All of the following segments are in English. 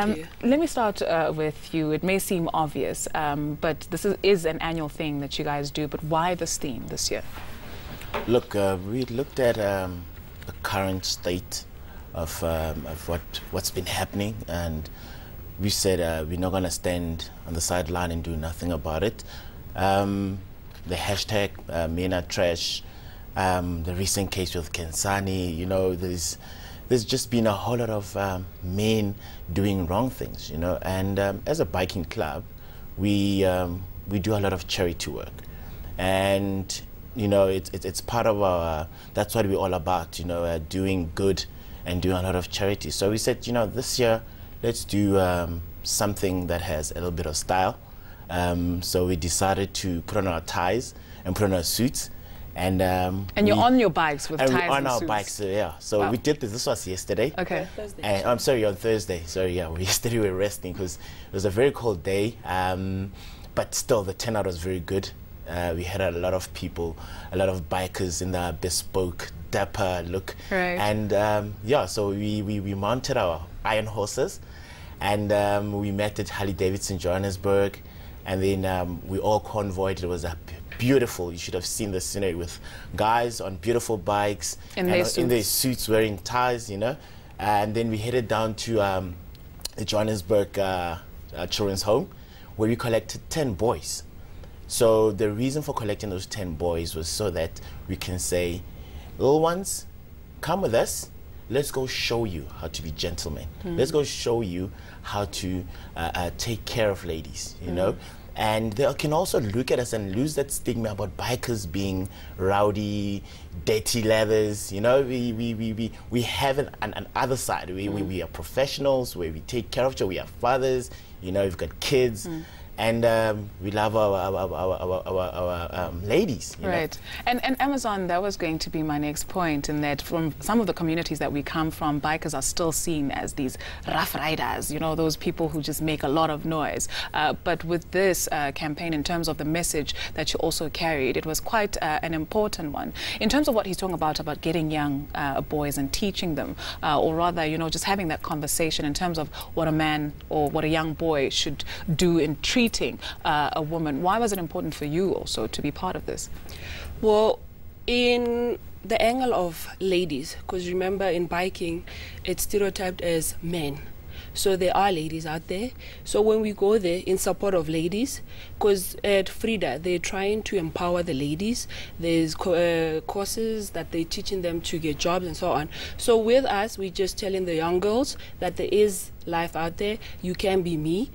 Thank you. Let me start with you. It may seem obvious, but this is an annual thing that you guys do. But why this theme this year? Look, we looked at the current state of what's been happening, and we said we're not going to stand on the sideline and do nothing about it. The hashtag Men Are Trash, the recent case with Kensani, you know, there's just been a whole lot of men doing wrong things, you know. And as a biking club, we do a lot of charity work, and you know, it's part of our. That's what we're all about, you know, doing good and doing a lot of charity. So we said, you know, this year let's do something that has a little bit of style. So we decided to put on our ties and put on our suits. And you're on your bikes with ties and on our suits. bikes, yeah. So wow. We did this. This was yesterday. Okay. And, I'm sorry, on Thursday. Sorry, yeah. Yesterday we were resting because it was a very cold day. But still, the turnout was very good. We had a lot of people, a lot of bikers in the bespoke, dapper look. Right. And yeah, so we mounted our iron horses, and we met at Harley-Davidson, Johannesburg, and then we all convoyed. It was a beautiful, you should have seen the scenery with guys on beautiful bikes in their suits wearing ties, you know. And then we headed down to the Johannesburg children's home, where we collected 10 boys. So the reason for collecting those 10 boys was so that we can say, little ones, come with us. Let's go show you how to be gentlemen. Let's go show you how to take care of ladies, you know. And they can also look at us and lose that stigma about bikers being rowdy, dirty leathers. You know, we have an other side. We are professionals, where we take care of each other. We are fathers. You know, we've got kids. And we love our ladies. You right. know? And Amazon, that was going to be my next point, in that from some of the communities that we come from, bikers are still seen as these rough riders, you know, those people who just make a lot of noise. But with this campaign, in terms of the message that you also carried, it was quite an important one. In terms of what he's talking about getting young boys and teaching them, or rather, you know, just having that conversation in terms of what a man or what a young boy should do in treating a woman. Why was it important for you also to be part of this? Well, in the angle of ladies, because remember in biking, it's stereotyped as men. So there are ladies out there. So when we go there in support of ladies, because at Frida, they're trying to empower the ladies. There's courses that they're teaching them to get jobs and so on. So with us, we're just telling the young girls that there is life out there. You can be me.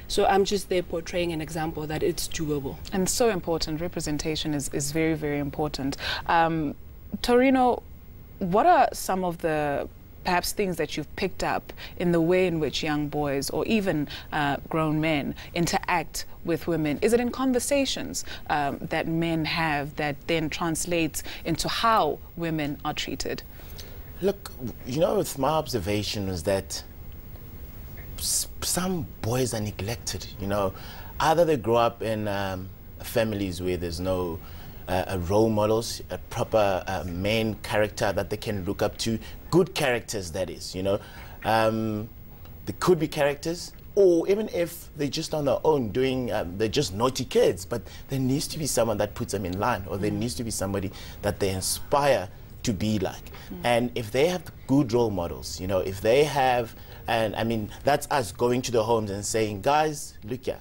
So I'm just there portraying an example that it's doable. And so important. Representation is very, very important. Torino, what are some of the perhaps things that you've picked up in the way in which young boys or even grown men interact with women? Is it in conversations that men have that then translates into how women are treated? Look, you know, it's my observation was that some boys are neglected, you know. Either they grow up in families where there's no role models, a proper main character that they can look up to, good characters, that is, you know. They could be characters, or even if they're just on their own doing, they're just naughty kids, but there needs to be someone that puts them in line, or there needs to be somebody that they inspire to be like. And if they have good role models, you know, if they have, and I mean, that's us going to the homes and saying, guys, look here,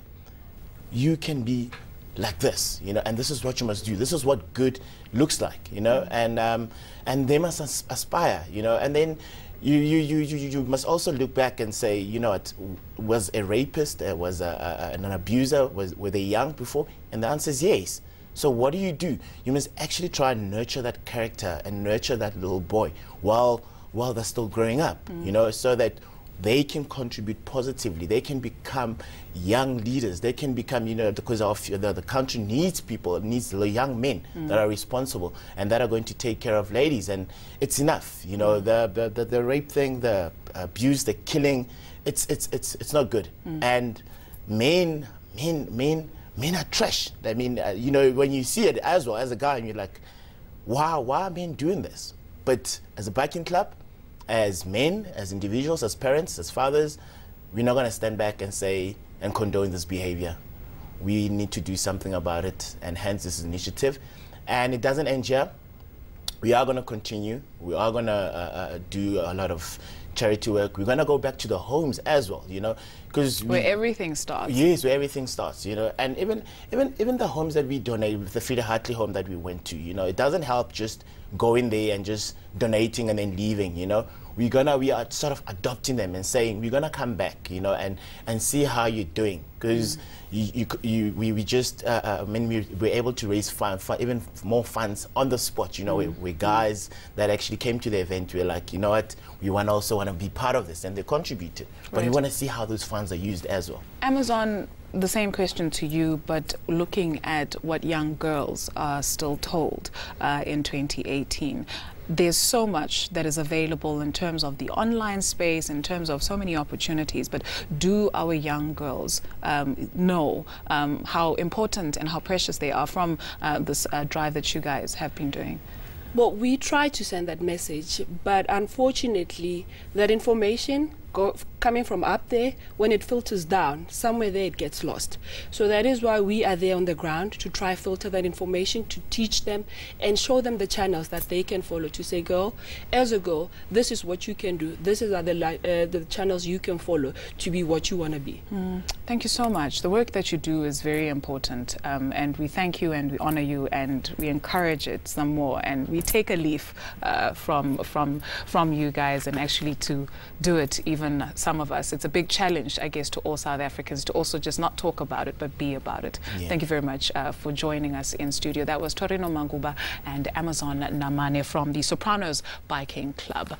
you can be like this, you know, and this is what you must do. This is what good looks like, you know, and they must aspire, you know, and then you must also look back and say, you know, it was a rapist, was an abuser, were they young before? And the answer is yes. So what do? You must actually try and nurture that character and nurture that little boy while they're still growing up, you know, so that they can contribute positively. They can become young leaders. They can become, you know, because the country needs people, it needs young men that are responsible and that are going to take care of ladies. And it's enough, you know, the rape thing, the abuse, the killing, it's not good. And men are trash. I mean, you know, when you see it as well as a guy, and you're like, wow, why are men doing this? But as a biking club, as men, as individuals, as parents, as fathers, we're not going to stand back and say and condone this behavior. We need to do something about it, and hence this initiative. And it doesn't end here. We are going to continue. We are going to do a lot of charity work. We're going to go back to the homes as well, you know, because where everything starts. Yes, where everything starts, you know, and even the homes that we donate, the Frida Hartley home that we went to, you know, it doesn't help just going there and just donating and then leaving, you know. We are sort of adopting them and saying we're gonna come back, you know, and see how you're doing, because we just when we were able to raise even more funds on the spot, you know, we guys that actually came to the event, we were like, you know what, we also want to be part of this, and they contributed, but we want to see how those funds are used as well. Amazon, the same question to you, but looking at what young girls are still told in 2018. There's so much that is available in terms of the online space, in terms of so many opportunities, but do our young girls know how important and how precious they are from this drive that you guys have been doing? Well, we try to send that message, but unfortunately, that information coming from up there, when it filters down, somewhere there it gets lost. So that is why we are there on the ground to try filter that information, to teach them and show them the channels that they can follow, to say, girl, as a girl, this is what you can do. This is the channels you can follow to be what you want to be. Thank you so much. The work that you do is very important, and we thank you and we honor you and we encourage it some more, and we take a leaf from you guys, and actually to do it, even some of us. It's a big challenge, I guess, to all South Africans to also just not talk about it, but be about it. Yeah. Thank you very much for joining us in studio. That was Torino Manguba and Amazon Namane from the Sopranos Biking Club.